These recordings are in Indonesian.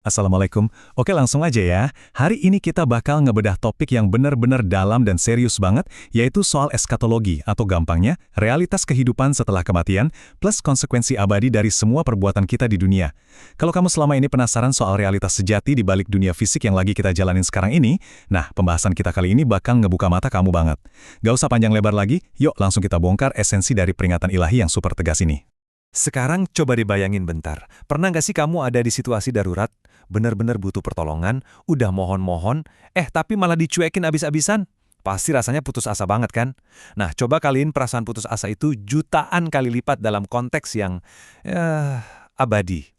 Assalamualaikum. Oke, langsung aja ya. Hari ini kita bakal ngebedah topik yang benar-benar dalam dan serius banget, yaitu soal eskatologi, atau gampangnya, realitas kehidupan setelah kematian, plus konsekuensi abadi dari semua perbuatan kita di dunia. Kalau kamu selama ini penasaran soal realitas sejati di balik dunia fisik yang lagi kita jalanin sekarang ini, nah, pembahasan kita kali ini bakal ngebuka mata kamu banget. Gak usah panjang lebar lagi, yuk langsung kita bongkar esensi dari peringatan ilahi yang super tegas ini. Sekarang coba dibayangin bentar, pernah nggak sih kamu ada di situasi darurat, benar-benar butuh pertolongan, udah mohon-mohon, tapi malah dicuekin abis-abisan? Pasti rasanya putus asa banget kan? Nah, coba kaliin perasaan putus asa itu jutaan kali lipat dalam konteks yang abadi.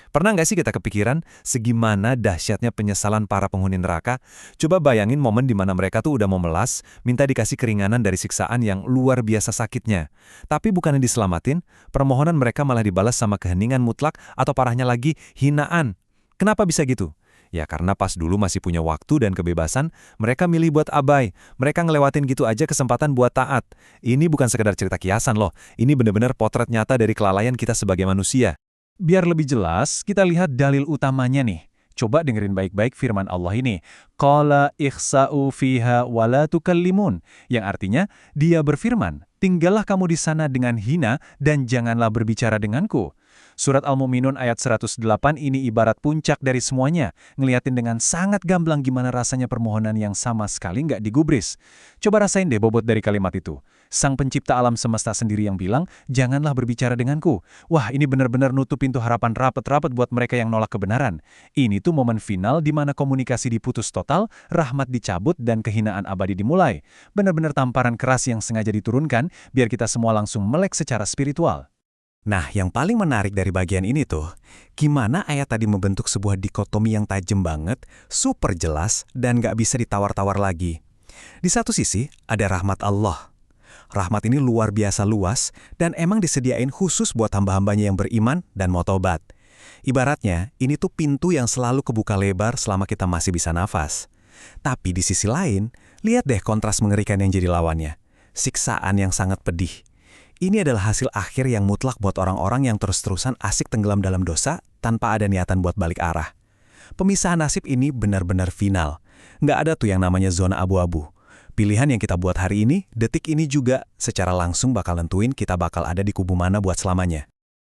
Pernah nggak sih kita kepikiran segimana dahsyatnya penyesalan para penghuni neraka? Coba bayangin momen di mana mereka tuh udah mau melas, minta dikasih keringanan dari siksaan yang luar biasa sakitnya. Tapi bukannya diselamatin, permohonan mereka malah dibalas sama keheningan mutlak atau parahnya lagi, hinaan. Kenapa bisa gitu? Ya karena pas dulu masih punya waktu dan kebebasan, mereka milih buat abai. Mereka ngelewatin gitu aja kesempatan buat taat. Ini bukan sekedar cerita kiasan loh, ini benar-benar potret nyata dari kelalaian kita sebagai manusia. Biar lebih jelas, kita lihat dalil utamanya nih. Coba dengerin baik-baik firman Allah ini. Qala ikhsa'u fiha wa la tukallimun. Yang artinya, dia berfirman, tinggallah kamu di sana dengan hina dan janganlah berbicara denganku. Surat Al-Mu'minun ayat 108 ini ibarat puncak dari semuanya, ngeliatin dengan sangat gamblang gimana rasanya permohonan yang sama sekali nggak digubris. Coba rasain deh bobot dari kalimat itu. Sang pencipta alam semesta sendiri yang bilang, janganlah berbicara denganku. Wah, ini benar-benar nutup pintu harapan rapat-rapat buat mereka yang nolak kebenaran. Ini tuh momen final di mana komunikasi diputus total, rahmat dicabut, dan kehinaan abadi dimulai. Benar-benar tamparan keras yang sengaja diturunkan, biar kita semua langsung melek secara spiritual. Nah, yang paling menarik dari bagian ini tuh, gimana ayat tadi membentuk sebuah dikotomi yang tajam banget, super jelas, dan gak bisa ditawar-tawar lagi. Di satu sisi, ada rahmat Allah. Rahmat ini luar biasa luas, dan emang disediain khusus buat hamba-hambanya yang beriman dan mau tobat. Ibaratnya, ini tuh pintu yang selalu kebuka lebar selama kita masih bisa nafas. Tapi di sisi lain, lihat deh kontras mengerikan yang jadi lawannya. Siksaan yang sangat pedih. Ini adalah hasil akhir yang mutlak buat orang-orang yang terus-terusan asik tenggelam dalam dosa tanpa ada niatan buat balik arah. Pemisahan nasib ini benar-benar final. Nggak ada tuh yang namanya zona abu-abu. Pilihan yang kita buat hari ini, detik ini juga secara langsung bakal nentuin kita bakal ada di kubu mana buat selamanya.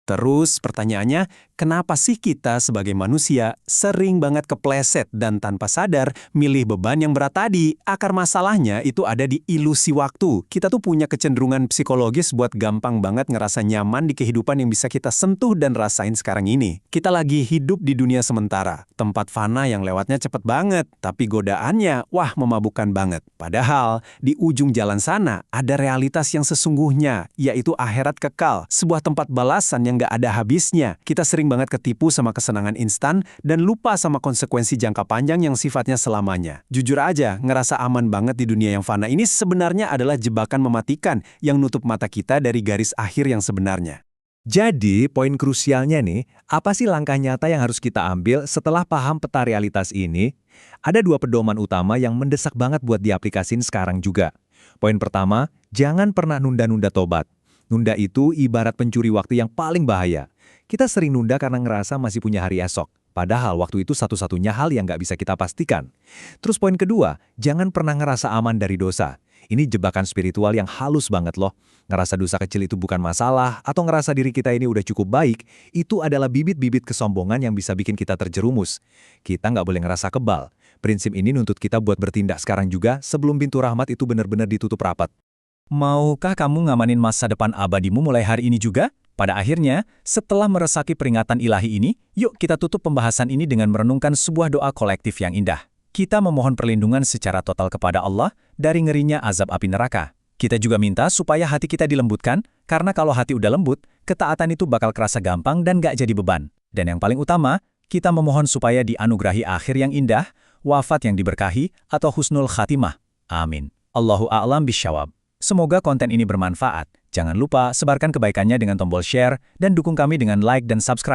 Terus pertanyaannya, kenapa sih kita sebagai manusia sering banget kepleset dan tanpa sadar milih beban yang berat tadi? Akar masalahnya itu ada di ilusi waktu. Kita tuh punya kecenderungan psikologis buat gampang banget ngerasa nyaman di kehidupan yang bisa kita sentuh dan rasain sekarang ini. Kita lagi hidup di dunia sementara, tempat fana yang lewatnya cepet banget, tapi godaannya, wah memabukkan banget. Padahal, di ujung jalan sana ada realitas yang sesungguhnya, yaitu akhirat kekal, sebuah tempat balasan yang nggak ada habisnya. Kita sering banget ketipu sama kesenangan instan dan lupa sama konsekuensi jangka panjang yang sifatnya selamanya. Jujur aja, ngerasa aman banget di dunia yang fana ini sebenarnya adalah jebakan mematikan yang nutup mata kita dari garis akhir yang sebenarnya. Jadi, poin krusialnya nih, apa sih langkah nyata yang harus kita ambil setelah paham peta realitas ini? Ada dua pedoman utama yang mendesak banget buat diaplikasin sekarang juga. Poin pertama, jangan pernah nunda-nunda tobat. Nunda itu ibarat pencuri waktu yang paling bahaya. Kita sering nunda karena ngerasa masih punya hari esok. Padahal waktu itu satu-satunya hal yang nggak bisa kita pastikan. Terus poin kedua, jangan pernah ngerasa aman dari dosa. Ini jebakan spiritual yang halus banget loh. Ngerasa dosa kecil itu bukan masalah, atau ngerasa diri kita ini udah cukup baik, itu adalah bibit-bibit kesombongan yang bisa bikin kita terjerumus. Kita nggak boleh ngerasa kebal. Prinsip ini nuntut kita buat bertindak sekarang juga sebelum pintu rahmat itu benar-benar ditutup rapat. Maukah kamu ngamanin masa depan abadimu mulai hari ini juga? Pada akhirnya, setelah meresapi peringatan ilahi ini, yuk kita tutup pembahasan ini dengan merenungkan sebuah doa kolektif yang indah. Kita memohon perlindungan secara total kepada Allah dari ngerinya azab api neraka. Kita juga minta supaya hati kita dilembutkan, karena kalau hati udah lembut, ketaatan itu bakal kerasa gampang dan gak jadi beban. Dan yang paling utama, kita memohon supaya dianugerahi akhir yang indah, wafat yang diberkahi, atau husnul khatimah. Amin. Allahu a'lam bisyawab. Semoga konten ini bermanfaat. Jangan lupa sebarkan kebaikannya dengan tombol share dan dukung kami dengan like dan subscribe.